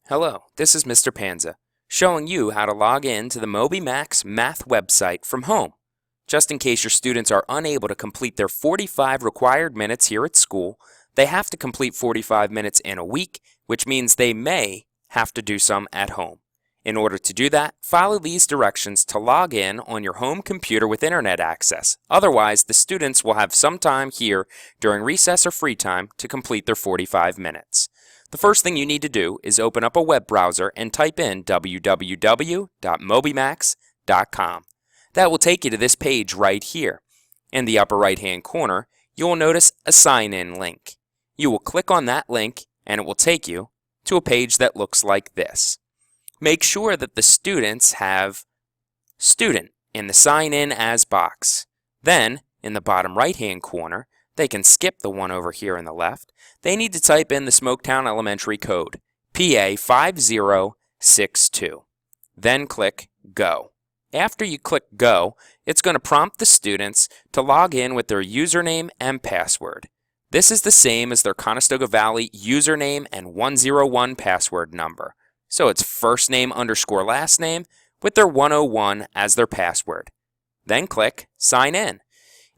Hello, this is Mr. Panza, showing you how to log in to the Moby Max math website from home. Just in case your students are unable to complete their 45 required minutes here at school, they have to complete 45 minutes in a week, which means they may have to do some at home. In order to do that, follow these directions to log in on your home computer with internet access. Otherwise, the students will have some time here during recess or free time to complete their 45 minutes. The first thing you need to do is open up a web browser and type in www.mobymax.com. That will take you to this page right here. In the upper right-hand corner, you will notice a sign-in link. You will click on that link and it will take you to a page that looks like this. Make sure that the students have student in the sign in as box. Then, in the bottom right-hand corner, they can skip the one over here on the left. They need to type in the Smoketown Elementary code, PA5062. Then click Go. After you click Go, it's going to prompt the students to log in with their username and password. This is the same as their Conestoga Valley username and 101 password number. So it's first name underscore last name with their 101 as their password. Then click Sign In.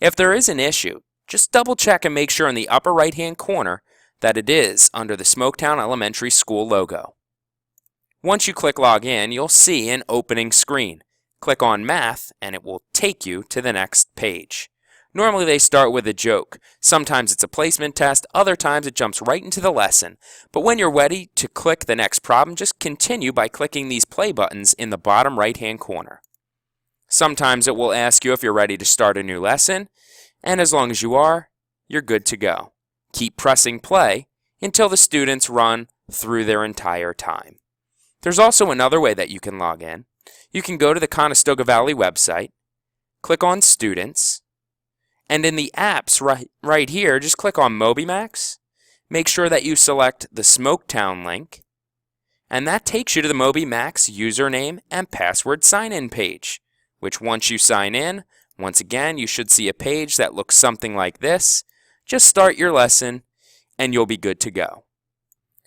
If there is an issue, just double check and make sure in the upper right hand corner that it is under the Smoketown Elementary School logo. Once you click Log In, you'll see an opening screen. Click on Math and it will take you to the next page. Normally they start with a joke. Sometimes it's a placement test, other times it jumps right into the lesson. But when you're ready to click the next problem, just continue by clicking these play buttons in the bottom right-hand corner. Sometimes it will ask you if you're ready to start a new lesson, and as long as you are, you're good to go. Keep pressing play until the students run through their entire time. There's also another way that you can log in. You can go to the Conestoga Valley website, click on Students, and in the apps right here, just click on Moby Max. Make sure that you select the Smoketown link, and that takes you to the Moby Max username and password sign-in page, which once you sign in, once again, you should see a page that looks something like this. Just start your lesson, and you'll be good to go.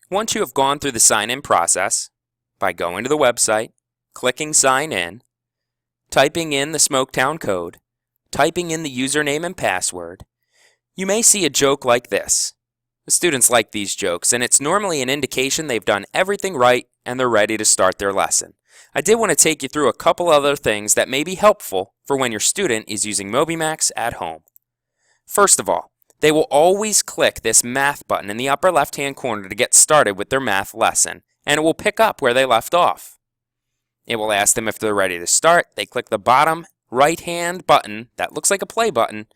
Once you have gone through the sign-in process, by going to the website, clicking Sign In, typing in the Smoketown code, typing in the username and password, you may see a joke like this. The students like these jokes, and it's normally an indication they've done everything right and they're ready to start their lesson. I did want to take you through a couple other things that may be helpful for when your student is using Moby Max at home. First of all, they will always click this math button in the upper left-hand corner to get started with their math lesson, and it will pick up where they left off. It will ask them if they're ready to start. They click the bottom right-hand button that looks like a play button,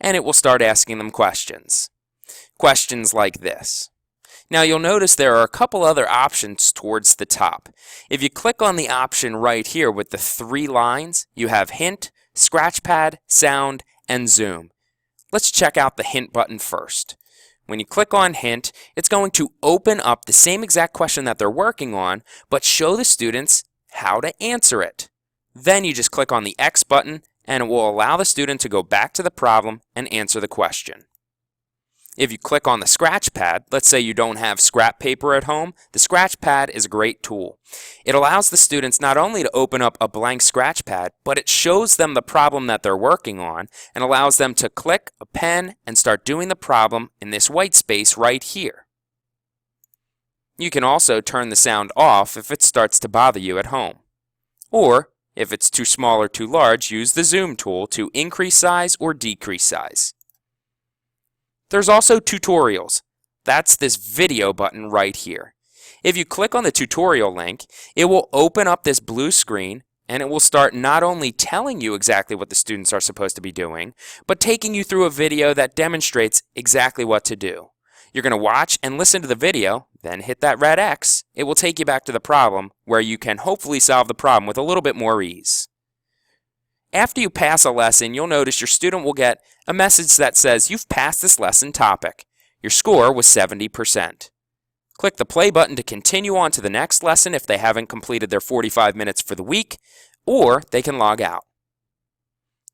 and it will start asking them questions. Questions like this. Now you'll notice there are a couple other options towards the top. If you click on the option right here with the 3 lines, you have Hint, Scratchpad, Sound, and Zoom. Let's check out the Hint button first. When you click on Hint, it's going to open up the same exact question that they're working on, but show the students how to answer it. Then you just click on the X button and it will allow the student to go back to the problem and answer the question. If you click on the scratch pad, let's say you don't have scrap paper at home, the scratch pad is a great tool. It allows the students not only to open up a blank scratch pad, but it shows them the problem that they're working on and allows them to click a pen and start doing the problem in this white space right here. You can also turn the sound off if it starts to bother you at home. Or, if it's too small or too large, use the zoom tool to increase size or decrease size. There's also tutorials. That's this video button right here. If you click on the tutorial link, it will open up this blue screen and it will start not only telling you exactly what the students are supposed to be doing, but taking you through a video that demonstrates exactly what to do. You're going to watch and listen to the video, then hit that red X. It will take you back to the problem where you can hopefully solve the problem with a little bit more ease. After you pass a lesson, you'll notice your student will get a message that says you've passed this lesson topic. Your score was 70%. Click the play button to continue on to the next lesson if they haven't completed their 45 minutes for the week, or they can log out.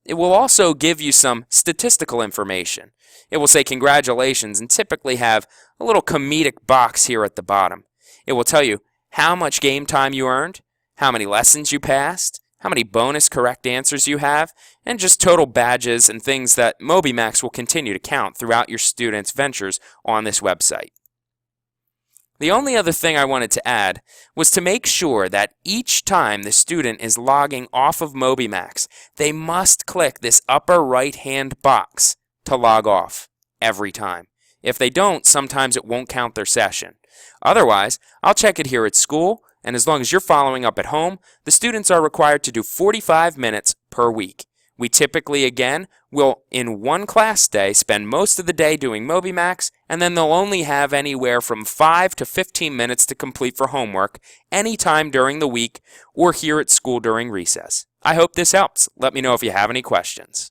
It will also give you some statistical information. It will say congratulations and typically have a little comedic box here at the bottom. It will tell you how much game time you earned, how many lessons you passed, how many bonus correct answers you have, and just total badges and things that MobyMax will continue to count throughout your students' ventures on this website. The only other thing I wanted to add was to make sure that each time the student is logging off of MobyMax, they must click this upper right-hand box to log off every time. If they don't, sometimes it won't count their session. Otherwise, I'll check it here at school, and as long as you're following up at home, the students are required to do 45 minutes per week. We typically, again, will, in one class day, spend most of the day doing MobyMax, and then they'll only have anywhere from 5 to 15 minutes to complete for homework anytime during the week or here at school during recess. I hope this helps. Let me know if you have any questions.